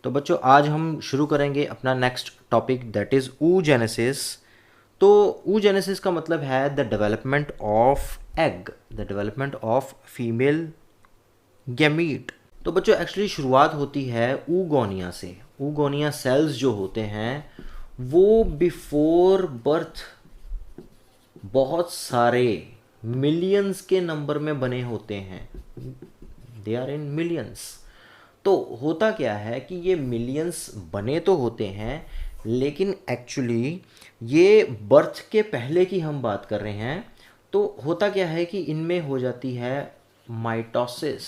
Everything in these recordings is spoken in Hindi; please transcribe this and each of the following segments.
तो बच्चों आज हम शुरू करेंगे अपना next topic that is oogenesis। तो oogenesis का मतलब है the development of egg, the development of female gamete. तो बच्चों एक्चुअली शुरुआत होती है ऊगोनिया से। ऊगोनिया सेल्स जो होते हैं वो बिफोर बर्थ बहुत सारे मिलियंस के नंबर में बने होते हैं, दे आर इन मिलियंस। तो होता क्या है कि ये मिलियंस बने तो होते हैं, लेकिन एक्चुअली ये बर्थ के पहले की हम बात कर रहे हैं। तो होता क्या है कि इनमें हो जाती है माइटोसिस।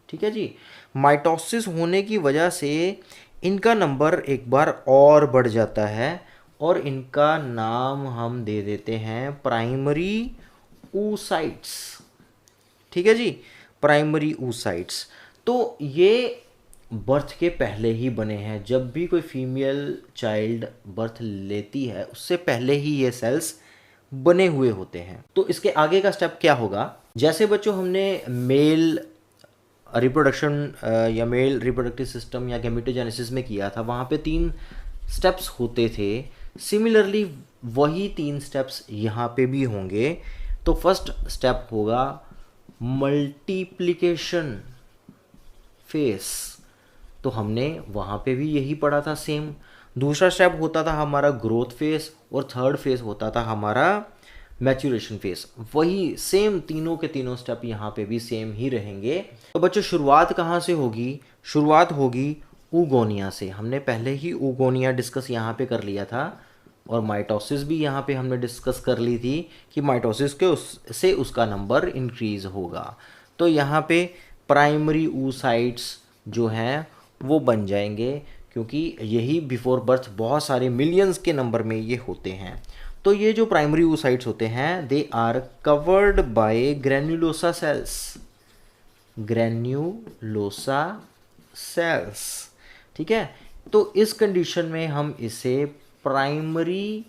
ठीक है जी, माइटोसिस होने की वजह से इनका नंबर एक बार और बढ़ जाता है और इनका नाम हम दे देते हैं प्राइमरी oocytes। ठीक है जी, प्राइमरी oocytes। तो ये बर्थ के पहले ही बने हैं। जब भी कोई फीमेल चाइल्ड बर्थ लेती है उससे पहले ही ये सेल्स बने हुए होते हैं। तो इसके आगे का स्टेप क्या होगा? जैसे बच्चों हमने मेल रिप्रोडक्शन या मेल रिप्रोडक्टिव सिस्टम या गैमेटोजेनेसिस में किया था, वहाँ पे 3 स्टेप्स होते थे। सिमिलरली वही 3 स्टेप्स यहाँ पे भी होंगे। तो फर्स्ट स्टेप होगा मल्टीप्लिकेशन फेस, तो हमने वहाँ पे भी यही पढ़ा था सेम। दूसरा स्टेप होता था हमारा ग्रोथ फेस और थर्ड फेस होता था हमारा मैच्योरेशन फेस। वही सेम तीनों के तीनों स्टेप यहाँ पे भी सेम ही रहेंगे। तो बच्चों शुरुआत कहाँ से होगी? शुरुआत होगी ऊगोनिया से। हमने पहले ही ऊगोनिया डिस्कस यहाँ पे कर लिया था और माइटोसिस भी यहाँ पे हमने डिस्कस कर ली थी कि माइटोसिस के उससे उसका नंबर इंक्रीज होगा। तो यहाँ पे प्राइमरी oocytes जो हैं वो बन जाएंगे, क्योंकि यही बिफोर बर्थ बहुत सारे मिलियंस के नंबर में ये होते हैं। तो ये जो प्राइमरी oocytes होते हैं they are covered by granulosa cells, granulosa cells. ठीक है, तो इस कंडीशन में हम इसे प्राइमरी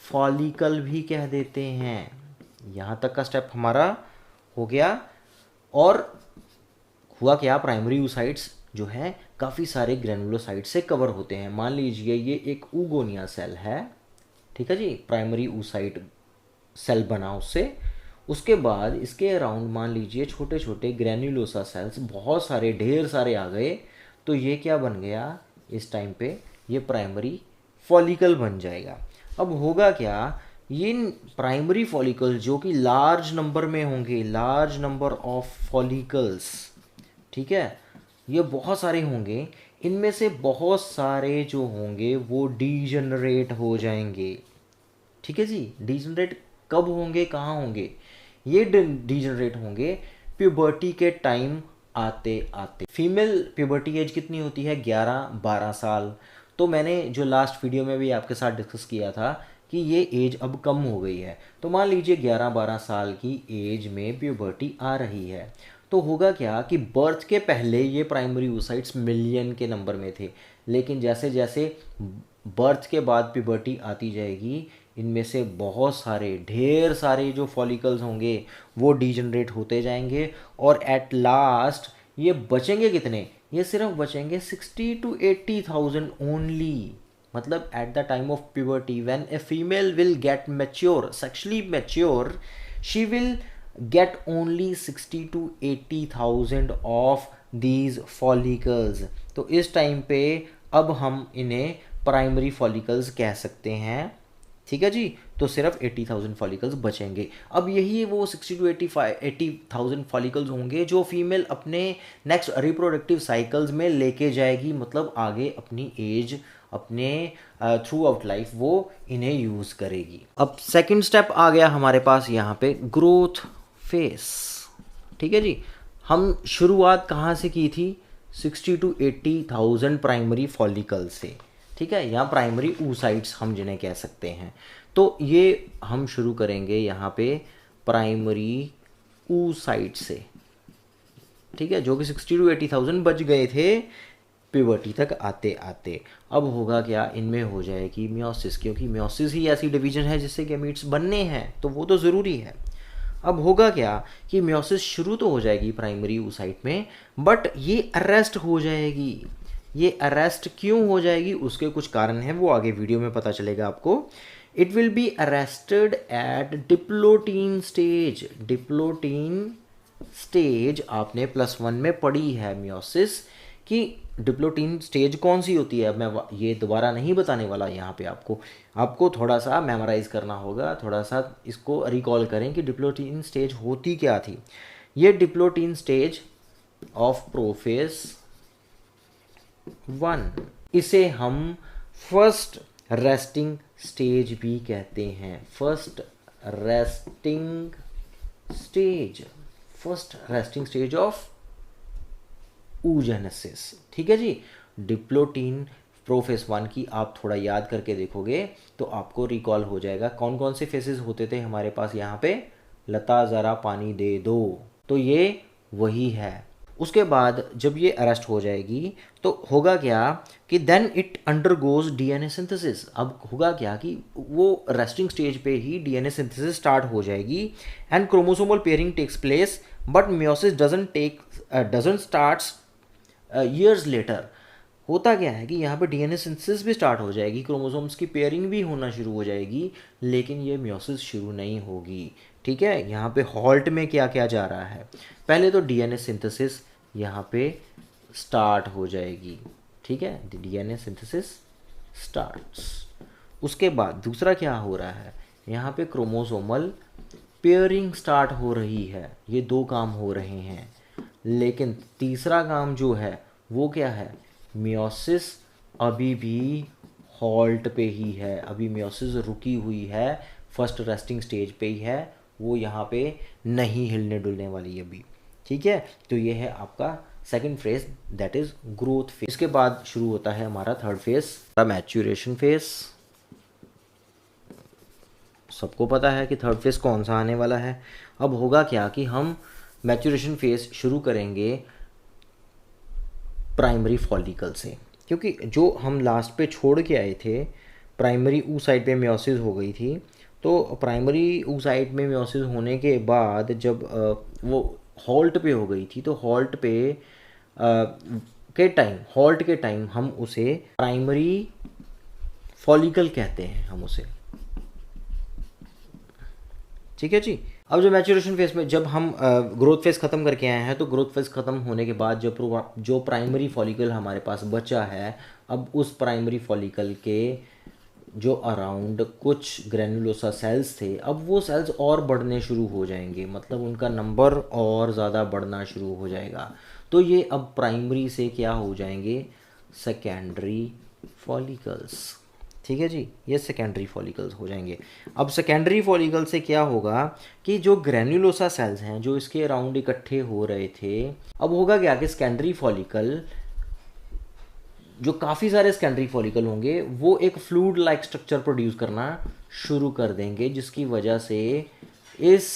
फॉलिकल भी कह देते हैं। यहाँ तक का स्टेप हमारा हो गया। और हुआ क्या, प्राइमरी oocytes जो है काफ़ी सारे ग्रेनुलोसाइट से कवर होते हैं। मान लीजिए ये एक ऊगोनिया सेल है, ठीक है जी, प्राइमरी oocyte सेल बना उससे। उसके बाद इसके अराउंड मान लीजिए छोटे छोटे ग्रेन्युलोसा सेल्स बहुत सारे ढेर सारे आ गए। तो ये क्या बन गया इस टाइम पे? ये प्राइमरी फॉलिकल बन जाएगा। अब होगा क्या, ये प्राइमरी फॉलिकल जो कि लार्ज नंबर में होंगे, लार्ज नंबर ऑफ फॉलिकल्स, ठीक है, ये बहुत सारे होंगे। इनमें से बहुत सारे जो होंगे वो डीजनरेट हो जाएंगे। ठीक है जी, डीजनरेट कब होंगे, कहाँ होंगे? ये डीजनरेट होंगे प्यूबर्टी के टाइम आते आते। फीमेल प्यूबर्टी एज कितनी होती है? 11-12 साल। तो मैंने जो लास्ट वीडियो में भी आपके साथ डिस्कस किया था कि ये एज अब कम हो गई है। तो मान लीजिए 11-12 साल की एज में प्यूबर्टी आ रही है। तो होगा क्या कि बर्थ के पहले ये प्राइमरी oocytes मिलियन के नंबर में थे, लेकिन जैसे जैसे बर्थ के बाद प्यूबर्टी आती जाएगी इनमें से बहुत सारे ढेर सारे जो फॉलिकल्स होंगे वो डीजनरेट होते जाएंगे और एट लास्ट ये बचेंगे कितने? ये सिर्फ बचेंगे 60,000-80,000 ओनली। मतलब at the time of puberty when a female will get mature, sexually mature, she will get only 60 to 80,000 of these follicles। तो इस टाइम पे अब हम इन्हें प्राइमरी फॉलिकल्स कह सकते हैं। ठीक है जी, तो सिर्फ 80,000 फॉलिकल्स बचेंगे। अब यही वो 60 टू 80,000 फॉलिकल्स होंगे जो फीमेल अपने नेक्स्ट रिप्रोडक्टिव साइकिल्स में लेके जाएगी। मतलब आगे अपनी एज, अपने थ्रू आउट लाइफ वो इन्हें यूज़ करेगी। अब सेकंड स्टेप आ गया हमारे पास यहाँ पे, ग्रोथ फेस। ठीक है जी, हम शुरुआत कहाँ से की थी? 60 टू 80,000 प्राइमरी फॉलिकल से। ठीक है, यहाँ प्राइमरी oocytes हम जिन्हें कह सकते हैं। तो ये हम शुरू करेंगे यहाँ पे प्राइमरी oocytes से। ठीक है, जो कि 60 टू 80,000 बच गए थे प्यूबर्टी तक आते आते। अब होगा क्या, इनमें हो जाएगी मियोसिस, क्योंकि मियोसिस ही ऐसी डिवीजन है जिससे गैमीट्स बनने हैं, तो वो तो ज़रूरी है। अब होगा क्या कि मियोसिस शुरू तो हो जाएगी प्राइमरी oocyte में, बट ये अरेस्ट हो जाएगी। ये अरेस्ट क्यों हो जाएगी, उसके कुछ कारण हैं, वो आगे वीडियो में पता चलेगा आपको। It will be arrested eight diplotene stage. Diplotene stage आपने +1 में पढ़ी है मियोसिस कि डिप्लोटीन स्टेज कौन सी होती है। मैं ये दोबारा नहीं बताने वाला यहाँ पे, आपको थोड़ा सा मेमोराइज करना होगा, थोड़ा सा इसको रिकॉल करें कि डिप्लोटीन स्टेज होती क्या थी। ये डिप्लोटीन स्टेज ऑफ प्रोफेज 1, इसे हम फर्स्ट रेस्टिंग स्टेज भी कहते हैं। First resting stage of oogenesis। ठीक है जी। डिप्लोटीन प्रोफेज 1 की आप थोड़ा याद करके देखोगे तो आपको रिकॉल हो जाएगा कौन कौन से फेसेस होते थे हमारे पास यहाँ पे। लता ज़रा पानी दे दो, तो ये वही है। उसके बाद जब ये अरेस्ट हो जाएगी तो होगा क्या कि then it undergoes DNA synthesis. अब होगा क्या कि वो रेस्टिंग स्टेज पे ही डीएनए सिंथेसिस स्टार्ट हो जाएगी and chromosomal pairing takes place, but meiosis doesn't starts years later. होता क्या है कि यहाँ पे डीएनए सिंथेसिस भी स्टार्ट हो जाएगी, क्रोमोसोम्स की पेयरिंग भी होना शुरू हो जाएगी, लेकिन ये मियोसिस शुरू नहीं होगी। ठीक है, यहाँ पे हॉल्ट में क्या क्या जा रहा है, पहले तो डीएनए सिंथेसिस यहाँ पे स्टार्ट हो जाएगी। ठीक है, डीएनए सिंथेसिस स्टार्ट्स। उसके बाद दूसरा क्या हो रहा है, यहाँ पे क्रोमोसोमल पेयरिंग स्टार्ट हो रही है। ये 2 काम हो रहे हैं, लेकिन तीसरा काम जो है वो क्या है, मियोसिस अभी भी हॉल्ट पे ही है, अभी मियोसिस रुकी हुई है, फर्स्ट रेस्टिंग स्टेज पे ही है, वो यहाँ पे नहीं हिलने डुलने वाली अभी। ठीक है, तो ये है आपका second phase, that is growth phase. इसके बाद शुरू होता है हमारा थर्ड फेज, मैच्योरेशन फेज। सबको पता है कि थर्ड फेज कौन सा आने वाला है। अब होगा क्या कि हम मैच्योरेशन फेज शुरू करेंगे प्राइमरी फॉलिकल से, क्योंकि जो हम लास्ट पे छोड़ के आए थे, प्राइमरी oocyte पे मियोसिस हो गई थी, तो प्राइमरी oocyte में मियोसिस होने के बाद जब वो हॉल्ट पे हो गई थी, तो हॉल्ट के टाइम हम उसे प्राइमरी फॉलिकल कहते हैं हम उसे। ठीक है जी। अब जो मैच्योरेशन फेज में जब हम ग्रोथ फेज ख़त्म करके आए हैं, तो ग्रोथ फेज ख़त्म होने के बाद जो प्राइमरी फॉलिकल हमारे पास बचा है, अब उस प्राइमरी फॉलिकल के जो अराउंड कुछ ग्रेनुलोसा सेल्स थे, अब वो सेल्स और बढ़ने शुरू हो जाएंगे, मतलब उनका नंबर और ज़्यादा बढ़ना शुरू हो जाएगा। तो ये अब प्राइमरी से क्या हो जाएंगे, सेकेंडरी फॉलिकल्स। ठीक है जी, ये सेकेंडरी फॉलिकल्स हो जाएंगे। अब सेकेंडरी फॉलिकल से क्या होगा कि जो ग्रेनुलोसा सेल्स हैं जो इसके अराउंड इकट्ठे हो रहे थे, अब होगा क्या कि सेकेंडरी फॉलिकल, जो काफ़ी सारे सेकेंडरी फॉलिकल होंगे, वो एक फ्लूइड लाइक स्ट्रक्चर प्रोड्यूस करना शुरू कर देंगे, जिसकी वजह से इस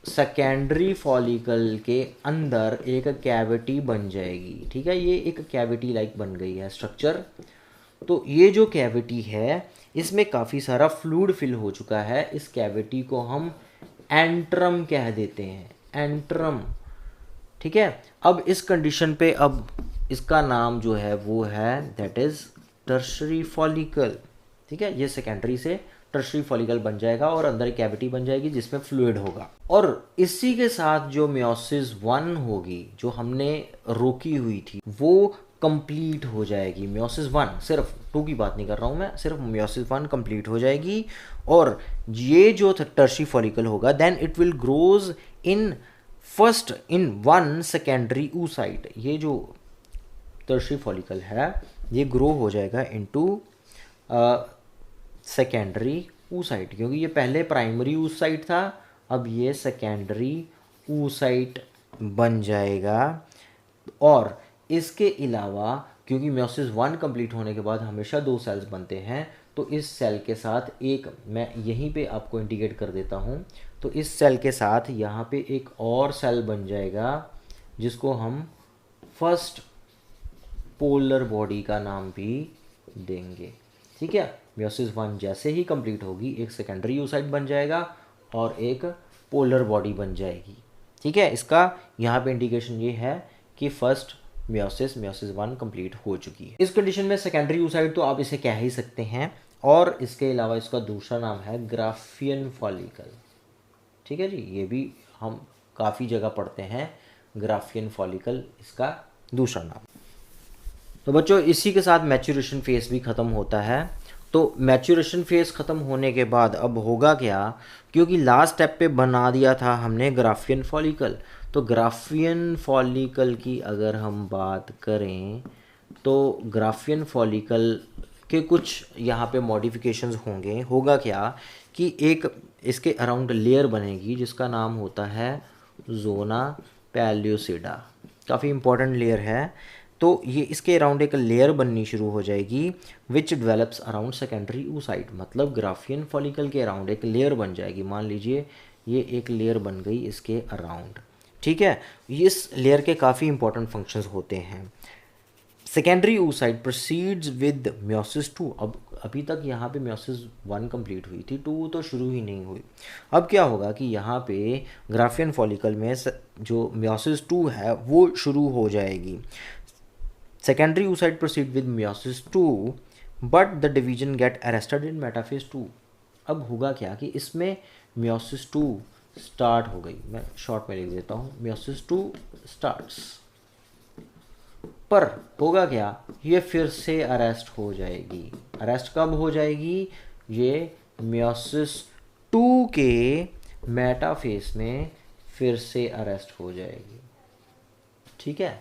सेकेंडरी फॉलिकल के अंदर एक कैविटी बन जाएगी। ठीक है, ये एक कैविटी लाइक बन गई है स्ट्रक्चर। तो ये जो कैविटी है, इसमें काफ़ी सारा फ्लूइड फिल हो चुका है। इस कैविटी को हम एंट्रम कह देते हैं, एंट्रम। ठीक है, अब इस कंडीशन पे अब इसका नाम जो है वो है दैट इज़ टर्शरी फॉलिकल। ठीक है, ये सेकेंडरी से टर्शरी फॉलिकल बन जाएगा और अंदर एक कैविटी बन जाएगी जिसमें फ्लूइड होगा। और इसी के साथ जो मियोसिस 1 होगी, जो हमने रोकी हुई थी, वो कंप्लीट हो जाएगी। मियोसिस 1, सिर्फ 2 की बात नहीं कर रहा हूँ मैं, सिर्फ मियोसिस 1 कंप्लीट हो जाएगी। और ये जो टर्शरी फॉलिकल होगा, then it will grows in one secondary oocyte। ये जो टर्शरी फॉलिकल है, ये ग्रो हो जाएगा इनटू सेकेंडरी oocyte, क्योंकि ये पहले प्राइमरी oocyte था, अब ये सेकेंडरी oocyte बन जाएगा। और इसके अलावा क्योंकि मियोसिस 1 कंप्लीट होने के बाद हमेशा 2 सेल्स बनते हैं, तो इस सेल के साथ एक, मैं यहीं पे आपको इंडिकेट कर देता हूँ, तो इस सेल के साथ यहाँ पे एक और सेल बन जाएगा जिसको हम फर्स्ट पोलर बॉडी का नाम भी देंगे। ठीक है, मियोसिस 1 जैसे ही कंप्लीट होगी, एक सेकेंडरी oocyte बन जाएगा और एक पोलर बॉडी बन जाएगी। ठीक है, इसका यहाँ पे इंडिकेशन ये है कि फर्स्ट मियोसिस 1 कंप्लीट हो चुकी है। इस कंडीशन में सेकेंडरी oocyte तो आप इसे कह ही सकते हैं, और इसके अलावा इसका दूसरा नाम है ग्राफियन फॉलिकल। ठीक है जी, ये भी हम काफ़ी जगह पढ़ते हैं, ग्राफियन फॉलिकल इसका दूसरा नाम। तो बच्चों इसी के साथ मैच्योरेशन फेज भी ख़त्म होता है। तो मैच्योरेशन फेज ख़त्म होने के बाद अब होगा क्या, क्योंकि लास्ट स्टेप पे बना दिया था हमने ग्राफियन फॉलिकल, तो ग्राफियन फॉलिकल की अगर हम बात करें तो ग्राफियन फॉलिकल के कुछ यहाँ पे मॉडिफिकेशंस होंगे। होगा क्या कि एक इसके अराउंड लेयर बनेगी जिसका नाम होता है जोना पैल्यूसिडा, काफ़ी इंपॉर्टेंट लेयर है। तो ये इसके अराउंड एक लेयर बननी शुरू हो जाएगी which develops around secondary oocyte, मतलब ग्राफियन फॉलिकल के अराउंड एक लेयर बन जाएगी। मान लीजिए ये एक लेयर बन गई इसके अराउंड, ठीक है। इस लेयर के काफ़ी इंपॉर्टेंट फंक्शंस होते हैं। Secondary oocyte proceeds with meiosis 2। अब अभी तक यहाँ पे म्योसिस 1 कंप्लीट हुई थी, 2 तो शुरू ही नहीं हुई। अब क्या होगा कि यहाँ पे ग्राफियन फॉलिकल में जो म्योसिस 2 है वो शुरू हो जाएगी। Secondary oocyte proceed with meiosis 2 but the division get arrested in metaphase 2। अब होगा क्या कि इसमें म्योसिस 2 स्टार्ट हो गई, मैं शॉर्ट में लिख देता हूँ, म्योसिस 2 स्टार्ट्स, पर होगा क्या, ये फिर से अरेस्ट हो जाएगी। अरेस्ट कब हो जाएगी, ये म्योसिस 2 के मेटाफेज में फिर से अरेस्ट हो जाएगी। ठीक है,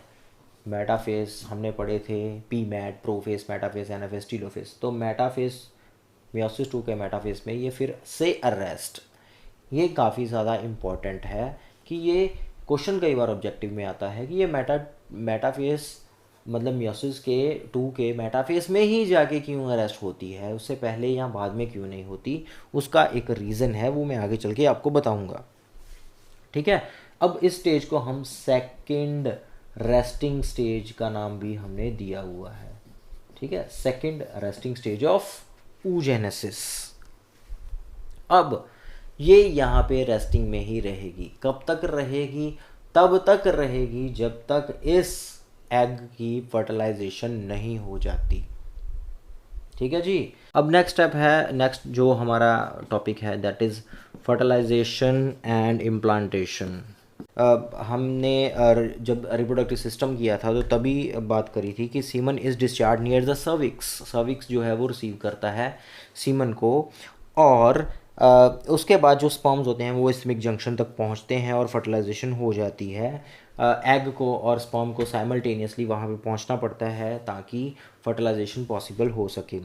मेटाफेज हमने पढ़े थे, P mat, prophase, metaphase, anaphase, telophase. तो मेटाफेज म्योसिस 2 के मेटाफेज में ये फिर से अरेस्ट, ये काफ़ी ज़्यादा इम्पॉर्टेंट है कि ये क्वेश्चन कई बार ऑब्जेक्टिव में आता है कि ये मेटाफेज मतलब म्योसिस के 2 के मेटाफेज में ही जाके क्यों अरेस्ट होती है, उससे पहले या बाद में क्यों नहीं होती। उसका एक रीज़न है, वो मैं आगे चल के आपको बताऊंगा। ठीक है, अब इस स्टेज को हम सेकंड रेस्टिंग स्टेज का नाम भी हमने दिया हुआ है। ठीक है, second resting stage of oogenesis। अब ये यहाँ पे रेस्टिंग में ही रहेगी। कब तक रहेगी, तब तक रहेगी जब तक इस एग की फर्टिलाइजेशन नहीं हो जाती। ठीक है जी। अब नेक्स्ट स्टेप है, नेक्स्ट जो हमारा टॉपिक है that is fertilisation and implantation. हमने जब रिप्रोडक्टिव सिस्टम किया था तो तभी बात करी थी कि semen is discharge near the cervix. Cervix जो है वो रिसीव करता है सीमन को, और उसके बाद जो स्पर्म्स होते हैं वो स्मिक जंक्शन तक पहुंचते हैं और फर्टिलाइजेशन हो जाती है। एग को और स्पर्म को साइमल्टेनियसली वहाँ पे पहुंचना पड़ता है ताकि फर्टिलाइजेशन पॉसिबल हो सके।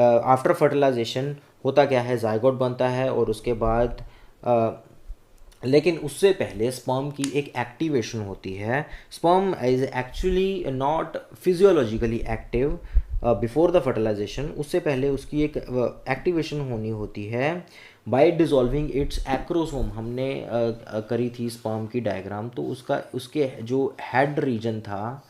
आफ्टर फर्टिलाइजेशन होता क्या है, जायगोट बनता है, और उसके बाद लेकिन उससे पहले स्पर्म की एक एक्टिवेशन होती है। Sperm is actually not physiologically active before the fertilisation. उससे पहले उसकी एक एक्टिवेशन होनी होती है बाय डिजॉल्विंग इट्स एक्रोसोम। हमने करी थी स्पर्म की डायग्राम, तो उसके जो हेड रीजन था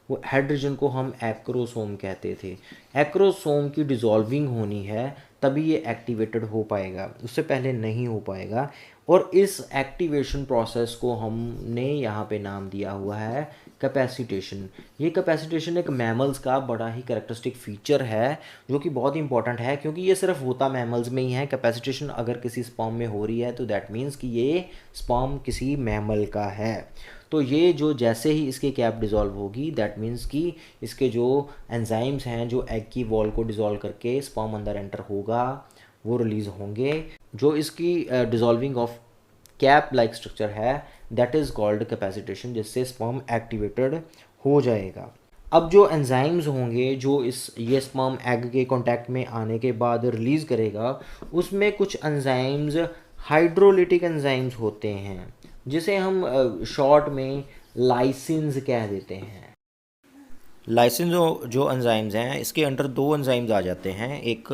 वो हेड रीजन को हम एक्रोसोम कहते थे। एक्रोसोम की डिजॉल्विंग होनी है तभी ये एक्टिवेटेड हो पाएगा, उससे पहले नहीं हो पाएगा। और इस एक्टिवेशन प्रोसेस को हमने यहाँ पे नाम दिया हुआ है कैपेसिटेशन। ये कैपेसिटेशन एक मैमल्स का बड़ा ही कैरेक्टरिस्टिक फीचर है जो कि बहुत इंपॉर्टेंट है, क्योंकि ये सिर्फ होता मैमल्स में ही है। कैपेसिटेशन अगर किसी स्पर्म में हो रही है तो दैट मीन्स कि ये स्पर्म किसी मैमल का है। तो ये जो जैसे ही इसकी कैप डिज़ोल्व होगी दैट मीन्स कि इसके जो एंजाइम्स हैं जो एग की वॉल को डिज़ोल्व करके स्पर्म अंदर एंटर होगा वो रिलीज़ होंगे। जो इसकी डिज़ोल्विंग ऑफ कैप लाइक स्ट्रक्चर है दैट इज़ कॉल्ड कैपेसिटेशन, जिससे स्पर्म एक्टिवेटेड हो जाएगा। अब जो एंजाइम्स होंगे जो ये स्पर्म एग के कांटेक्ट में आने के बाद रिलीज़ करेगा, उसमें कुछ एंजाइम्स हाइड्रोलिटिक एंजाइम्स होते हैं जिसे हम शॉर्ट में लाइसिन्स कह देते हैं। लाइसिन जो एंजाइम्स हैं इसके अंडर 2 एंजाइम्स आ जाते हैं। एक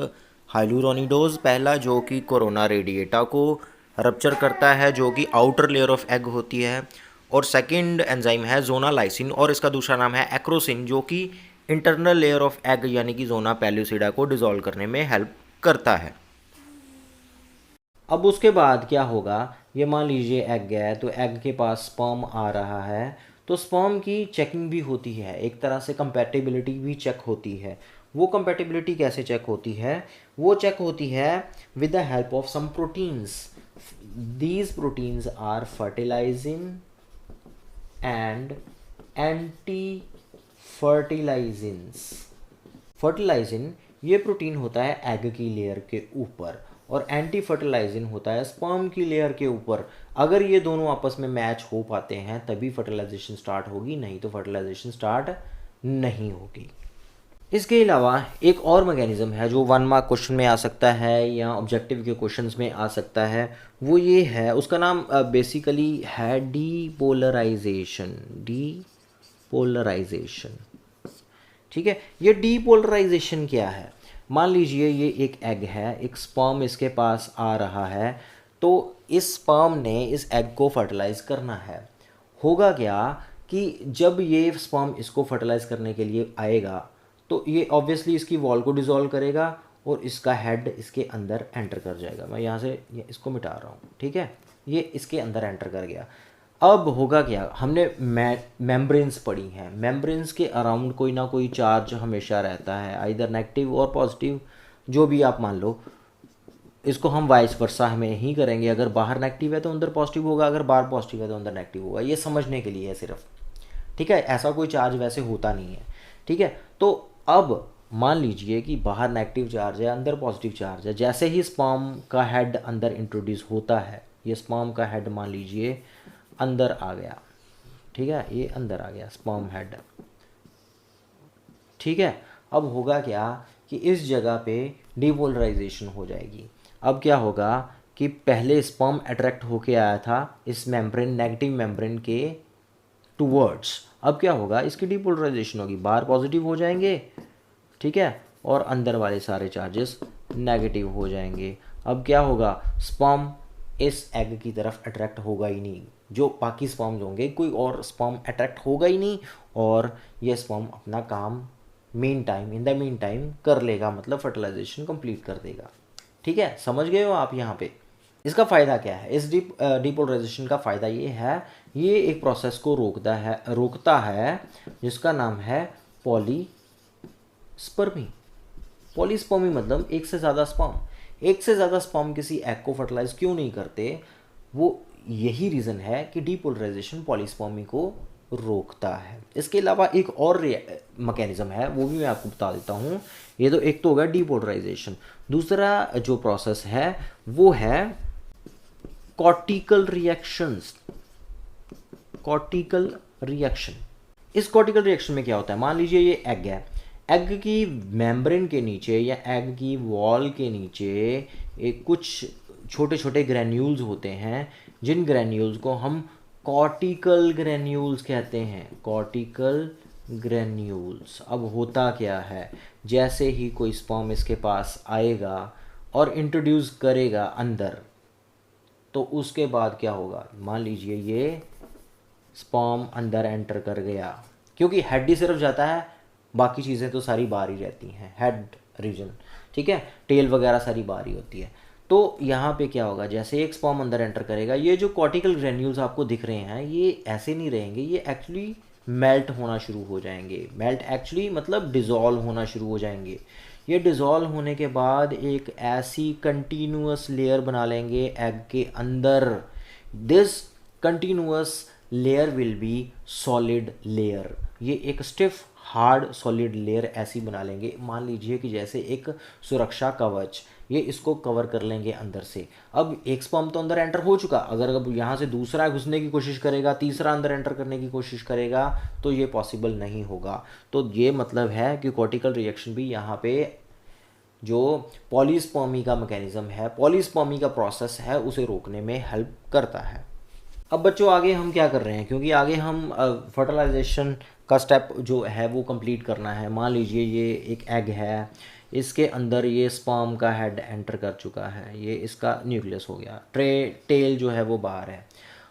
हाइलुरोनिडोज पहला जो कि कोरोना रेडिएटा को रप्चर करता है जो कि आउटर लेयर ऑफ एग होती है, और सेकंड एंजाइम है जोना लाइसिन और इसका दूसरा नाम है एक्रोसिन जो कि इंटरनल लेयर ऑफ एग यानी कि जोना पैल्यूसिडा को डिसॉल्व करने में हेल्प करता है। अब उसके बाद क्या होगा, ये मान लीजिए एग है तो एग के पास स्पर्म आ रहा है, तो स्पर्म की चेकिंग भी होती है, एक तरह से कंपैटिबिलिटी भी चेक होती है। वो कंपैटिबिलिटी कैसे चेक होती है? वो चेक होती है with the help of some proteins. These proteins are fertilizing and anti fertilizins. Fertilizin ये प्रोटीन होता है एग की लेयर के ऊपर, और एंटी फर्टिलाइजिन होता है स्पर्म की लेयर के ऊपर। अगर ये दोनों आपस में मैच हो पाते हैं तभी फर्टिलाइजेशन स्टार्ट होगी, नहीं तो फर्टिलाइजेशन स्टार्ट नहीं होगी। इसके अलावा एक और मैकेनिज्म है जो 1 मार्क क्वेश्चन में आ सकता है या ऑब्जेक्टिव के क्वेश्चंस में आ सकता है, वो ये है, उसका नाम बेसिकली है डीपोलराइजेशन। डीपोलराइजेशन, ठीक है। ये डीपोलराइजेशन क्या है? मान लीजिए ये एक एग है, एक स्पर्म इसके पास आ रहा है, तो इस स्पर्म ने इस एग को फर्टिलाइज करना है। होगा क्या कि जब ये स्पर्म इसको फर्टिलाइज करने के लिए आएगा तो ये ऑब्वियसली इसकी वॉल को डिसॉल्व करेगा और इसका हेड इसके अंदर एंटर कर जाएगा। मैं यहाँ से इसको मिटा रहा हूँ, ठीक है। ये इसके अंदर एंटर कर गया। अब होगा क्या, हमने मेम्ब्रेन्स पढ़ी हैं, मेम्ब्रेन्स के अराउंड कोई ना कोई चार्ज हमेशा रहता है, आइदर नेगेटिव और पॉजिटिव, जो भी आप मान लो। इसको हम वाइस वर्सा हमें ही करेंगे, अगर बाहर नेगेटिव है तो अंदर पॉजिटिव होगा, अगर बाहर पॉजिटिव है तो अंदर नेगेटिव होगा। ये समझने के लिए है सिर्फ, ठीक है। ऐसा कोई चार्ज वैसे होता नहीं है, ठीक है। तो अब मान लीजिए कि बाहर नेगेटिव चार्ज है, अंदर पॉजिटिव चार्ज है। जैसे ही स्पर्म का हेड अंदर इंट्रोड्यूस होता है, ये स्पर्म का हेड मान लीजिए अंदर आ गया, ठीक है, ये अंदर आ गया स्पर्म हेड, ठीक है। अब होगा क्या कि इस जगह पे डीपोलराइजेशन हो जाएगी। अब क्या होगा कि पहले स्पर्म अट्रैक्ट होके आया था इस मेम्ब्रेन, नेगेटिव मेम्ब्रेन के टूवर्ड्स, अब क्या होगा, इसकी डीपोलराइजेशन होगी, बाहर पॉजिटिव हो जाएंगे, ठीक है, और अंदर वाले सारे चार्जेस नेगेटिव हो जाएंगे। अब क्या होगा, स्पर्म इस एग की तरफ अट्रैक्ट होगा ही नहीं, जो बाकी स्पर्म्स होंगे कोई और स्पर्म अट्रैक्ट होगा ही नहीं, और ये स्पर्म अपना काम इन द मीन टाइम कर लेगा, मतलब फर्टिलाइजेशन कंप्लीट कर देगा, ठीक है। समझ गए हो आप यहाँ पे? इसका फ़ायदा क्या है? इस डीपोलराइजेशन का फ़ायदा ये है, ये एक प्रोसेस को रोकता है जिसका नाम है पॉलीस्पर्मी। पॉलीस्पर्मी मतलब एक से ज़्यादा स्पर्म किसी एग को फर्टिलाइज क्यों नहीं करते, वो यही रीज़न है कि डीपोलराइजेशन पॉलीस्पर्मी को रोकता है। इसके अलावा एक और मैकेनिज्म है, वो भी मैं आपको बता देता हूँ। ये तो एक तो होगा डीपोलराइजेशन, दूसरा जो प्रोसेस है वो है कॉर्टिकल रिएक्शंस। कॉर्टिकल रिएक्शन, इस कॉर्टिकल रिएक्शन में क्या होता है, मान लीजिए ये एग है, एग की मेम्ब्रेन के नीचे या एग की वॉल के नीचे एक कुछ छोटे छोटे ग्रैन्यूल्स होते हैं, जिन ग्रैन्यूल्स को हम कॉर्टिकल ग्रैन्यूल्स कहते हैं। Cortical granules. अब होता क्या है, जैसे ही कोई स्पर्म इसके पास आएगा और इंट्रोड्यूस करेगा अंदर, तो उसके बाद क्या होगा, मान लीजिए ये स्पर्म अंदर एंटर कर गया, क्योंकि हेड ही सिर्फ जाता है, बाकी चीज़ें तो सारी बाहर ही रहती हैं, हेड रीजन, ठीक है, टेल वगैरह सारी बाहर ही होती है। तो यहाँ पे क्या होगा, जैसे एक स्पर्म अंदर एंटर करेगा, ये जो कॉर्टिकल ग्रैन्यूल्स आपको दिख रहे हैं ये ऐसे नहीं रहेंगे, ये एक्चुअली मेल्ट होना शुरू हो जाएंगे। मेल्ट एक्चुअली मतलब डिज़ोल्व होना शुरू हो जाएंगे। ये डिज़ोल्व होने के बाद एक ऐसी कंटिन्यूअस लेयर बना लेंगे एग के अंदर। This continuous layer will be solid layer. ये एक स्टिफ हार्ड सॉलिड लेयर ऐसी बना लेंगे, मान लीजिए कि जैसे एक सुरक्षा कवच, ये इसको कवर कर लेंगे अंदर से। अब एक स्पर्म तो अंदर एंटर हो चुका, अगर अब यहाँ से दूसरा घुसने की कोशिश करेगा, तीसरा अंदर एंटर करने की कोशिश करेगा, तो ये पॉसिबल नहीं होगा। तो ये मतलब है कि कॉर्टिकल रिएक्शन भी यहाँ पे जो पॉलीस्पर्मी का मैकेनिज्म है, पॉलीस्पर्मी का प्रोसेस है, उसे रोकने में हेल्प करता है। अब बच्चों आगे हम क्या कर रहे हैं, क्योंकि आगे हम फर्टिलाइजेशन का स्टेप जो है वो कंप्लीट करना है। मान लीजिए ये एक एग है, इसके अंदर ये स्पर्म का हेड एंटर कर चुका है, ये इसका न्यूक्लियस हो गया, टेल जो है वो बाहर है।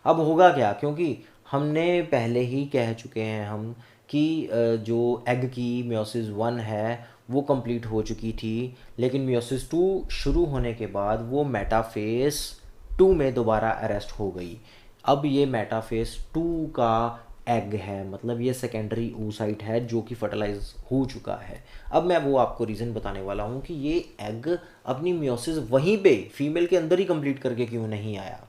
अब होगा क्या, क्योंकि हमने पहले ही कह चुके हैं हम कि जो एग की मियोसिस 1 है वो कंप्लीट हो चुकी थी, लेकिन मियोसिस 2 शुरू होने के बाद वो मेटाफेज 2 में दोबारा अरेस्ट हो गई। अब ये मेटाफेज 2 का एग है, मतलब ये सेकेंडरी oocyte है जो कि फर्टिलाइज हो चुका है। अब मैं वो आपको रीज़न बताने वाला हूँ कि ये एग अपनी मियोसिस वहीं पे फीमेल के अंदर ही कंप्लीट करके क्यों नहीं आया,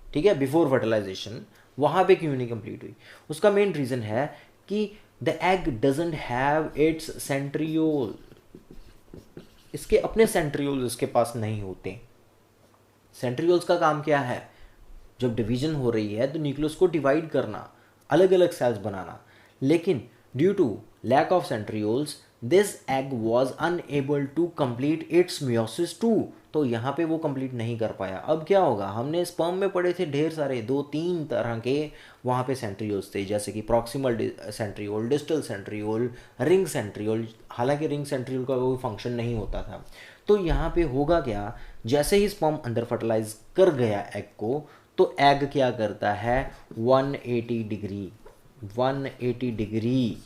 ठीक है, बिफोर फर्टिलाइजेशन वहाँ पे क्यों नहीं कंप्लीट हुई। उसका मेन रीज़न है कि the egg doesn't have it's centriole, इसके अपने सेंट्रियोल्स इसके पास नहीं होते। सेंट्रियोल्स का काम क्या है, जब डिवीजन हो रही है तो न्यूक्लियस को डिवाइड करना, अलग अलग सेल्स बनाना, लेकिन due to lack of centrioles this egg was unable to complete its meiosis too, तो यहाँ पे वो कंप्लीट नहीं कर पाया। अब क्या होगा, हमने स्पर्म में पढ़े थे ढेर सारे 2-3 तरह के वहाँ पे सेंट्रियोल्स थे, जैसे कि proximal centriole, distal centriole, ring centriole. हालांकि रिंग सेंट्रियोल का कोई फंक्शन नहीं होता था। तो यहाँ पे होगा क्या, जैसे ही स्पर्म अंदर फर्टिलाइज कर गया एग को, तो एग क्या करता है, 180 डिग्री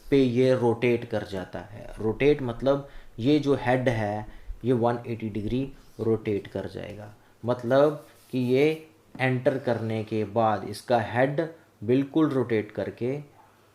पे ये रोटेट कर जाता है। रोटेट मतलब ये जो हेड है ये 180 डिग्री रोटेट कर जाएगा, मतलब कि ये एंटर करने के बाद इसका हेड बिल्कुल रोटेट करके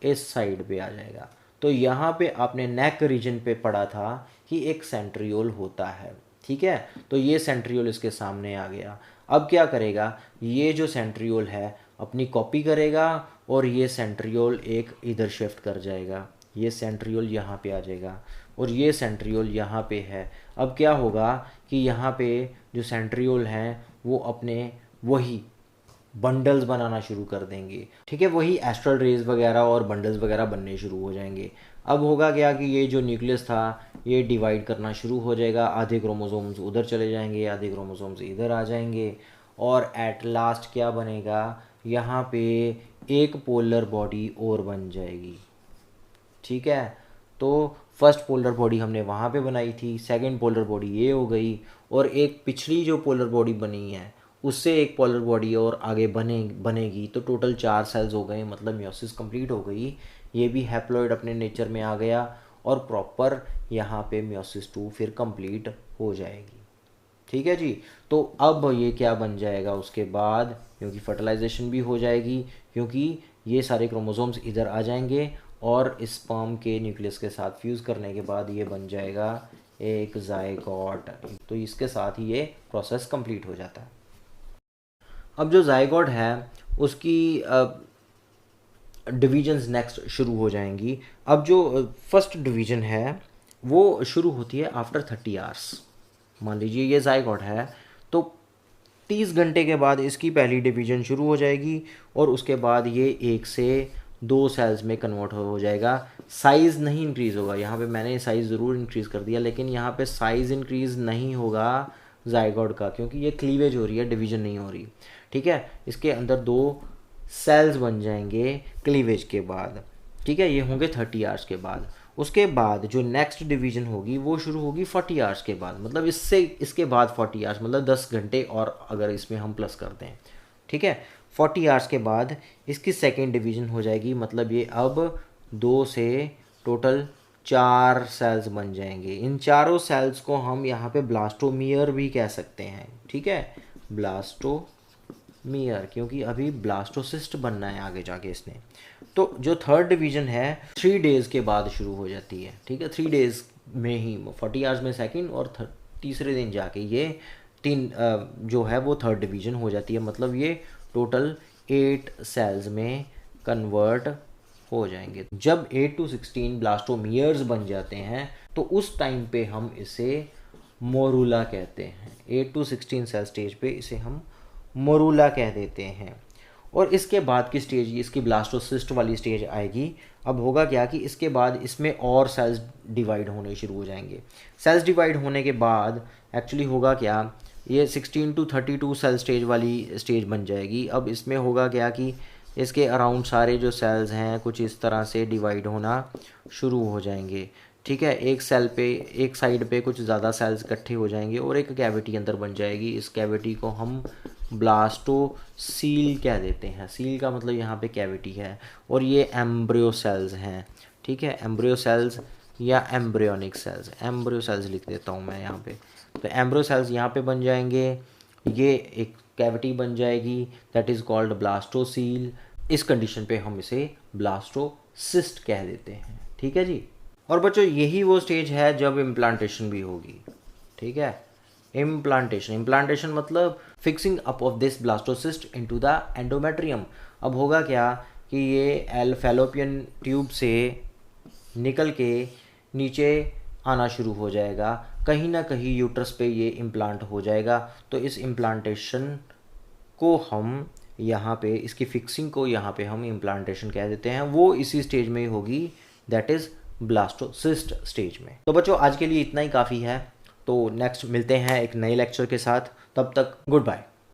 इस साइड पे आ जाएगा। तो यहाँ पे आपने नेक रीजन पे पढ़ा था कि एक सेंट्रियोल होता है, ठीक है, तो ये सेंट्रियोल इसके सामने आ गया। अब क्या करेगा, ये जो सेंट्रियोल है अपनी कॉपी करेगा और ये सेंट्रियोल एक इधर शिफ्ट कर जाएगा, ये सेंट्रियोल यहाँ पे आ जाएगा और ये सेंट्रियोल यहाँ पे है। अब क्या होगा कि यहाँ पे जो सेंट्रियोल हैं वो अपने वही बंडल्स बनाना शुरू कर देंगे, ठीक है, वही एस्ट्रल रेज वगैरह और बंडल्स वगैरह बनने शुरू हो जाएंगे। अब होगा क्या कि ये जो न्यूक्लियस था ये डिवाइड करना शुरू हो जाएगा, आधे क्रोमोसोम्स उधर चले जाएंगे, आधे क्रोमोसोम्स इधर आ जाएंगे, और एट लास्ट क्या बनेगा, यहाँ पे एक पोलर बॉडी और बन जाएगी, ठीक है। तो फर्स्ट पोलर बॉडी हमने वहाँ पे बनाई थी, सेकंड पोलर बॉडी ये हो गई, और एक पिछली जो पोलर बॉडी बनी है उससे एक पोलर बॉडी और आगे बनेगी, तो टोटल 4 सेल्स हो गए, मतलब मियोसिस कंप्लीट हो गई। ये भी हैप्लॉइड अपने नेचर में आ गया और प्रॉपर यहाँ पे मियोसिस 2 फिर कंप्लीट हो जाएगी, ठीक है जी। तो अब ये क्या बन जाएगा उसके बाद, क्योंकि फर्टिलाइजेशन भी हो जाएगी, क्योंकि ये सारे क्रोमोसोम्स इधर आ जाएंगे और स्पर्म के न्यूक्लियस के साथ फ्यूज़ करने के बाद ये बन जाएगा एक जायगोट। तो इसके साथ ही ये प्रोसेस कंप्लीट हो जाता है। अब जो जायगोट है उसकी डिवीजन्स नेक्स्ट शुरू हो जाएंगी। अब जो फर्स्ट डिवीजन है वो शुरू होती है आफ्टर 30 आवर्स। मान लीजिए ये जायगोट है तो 30 घंटे के बाद इसकी पहली डिवीजन शुरू हो जाएगी और उसके बाद ये 1 से 2 सेल्स में कन्वर्ट हो जाएगा। साइज़ नहीं इंक्रीज़ होगा, यहाँ पे मैंने साइज़ ज़रूर इंक्रीज़ कर दिया, लेकिन यहाँ पे साइज़ इंक्रीज़ नहीं होगा जायगोट का, क्योंकि ये क्लीवेज हो रही है, डिवीजन नहीं हो रही, ठीक है। इसके अंदर 2 सेल्स बन जाएंगे क्लीवेज के बाद, ठीक है, ये होंगे 30 आवर्स के बाद। उसके बाद जो नेक्स्ट डिवीजन होगी वो शुरू होगी 40 आवर्स के बाद, मतलब इसके बाद 40 आवर्स, मतलब 10 घंटे और अगर इसमें हम प्लस करते हैं, ठीक है। 40 आवर्स के बाद इसकी सेकेंड डिवीजन हो जाएगी, मतलब ये अब 2 से टोटल 4 सेल्स बन जाएंगे। इन चारों सेल्स को हम यहाँ पे ब्लास्टोमियर भी कह सकते हैं, ठीक है, ब्लास्टोमियर, क्योंकि अभी ब्लास्टोसिस्ट बनना है आगे जाके इसने। तो जो थर्ड डिवीजन है 3 डेज़ के बाद शुरू हो जाती है, ठीक है, 3 डेज़ में ही 40 आवर्स में सेकंड और तीसरे दिन जाके ये 3 जो है वो थर्ड डिवीजन हो जाती है, मतलब ये टोटल 8 सेल्स में कन्वर्ट हो जाएंगे। जब 8 to 16 ब्लास्टोमियर्स बन जाते हैं तो उस टाइम पे हम इसे मोरूला कहते हैं। 8 to 16 सेल स्टेज पे इसे हम मोरूला कह देते हैं। और इसके बाद की स्टेज इसकी ब्लास्टोसिस्ट वाली स्टेज आएगी। अब होगा क्या कि इसके बाद इसमें और सेल्स डिवाइड होने शुरू हो जाएंगे। सेल्स डिवाइड होने के बाद एक्चुअली होगा क्या, ये 16 to 32 सेल स्टेज वाली स्टेज बन जाएगी। अब इसमें होगा क्या कि इसके अराउंड सारे जो सेल्स हैं कुछ इस तरह से डिवाइड होना शुरू हो जाएंगे, ठीक है। एक सेल पे, एक साइड पे कुछ ज़्यादा सेल्स इकट्ठे हो जाएंगे और एक कैविटी अंदर बन जाएगी। इस कैविटी को हम ब्लास्टोसील कह देते हैं। सील का मतलब यहाँ पे कैविटी है। और ये एम्ब्रियो सेल्स हैं, ठीक है, एम्ब्रियो सेल्स या एम्ब्रियोनिक सेल्स, एम्ब्रियो सेल्स लिख देता हूँ मैं यहाँ पे। तो एम्ब्रियो सेल्स यहाँ पे बन जाएंगे, ये एक कैविटी बन जाएगी दैट इज़ कॉल्ड ब्लास्टोसील। इस कंडीशन पे हम इसे ब्लास्टोसिस्ट कह देते हैं। ठीक है जी। और बच्चों यही वो स्टेज है जब इम्प्लांटेशन भी होगी। ठीक है, इम्प्लांटेशन मतलब fixing up of this blastocyst into the endometrium. अब होगा क्या कि ये फैलोपियन ट्यूब से निकल के नीचे आना शुरू हो जाएगा, कहीं ना कहीं यूट्रस पे ये इम्प्लांट हो जाएगा। तो इस इम्प्लांटेशन को हम यहाँ पे, इसकी फिक्सिंग को यहाँ पे हम इम्प्लांटेशन कह देते हैं। वो इसी स्टेज में ही होगी, दैट इज़ ब्लास्टोसिस्ट स्टेज में। तो बच्चों आज के लिए इतना ही काफ़ी है। तो नेक्स्ट मिलते हैं एक नए लेक्चर के साथ, तब तक गुड बाय।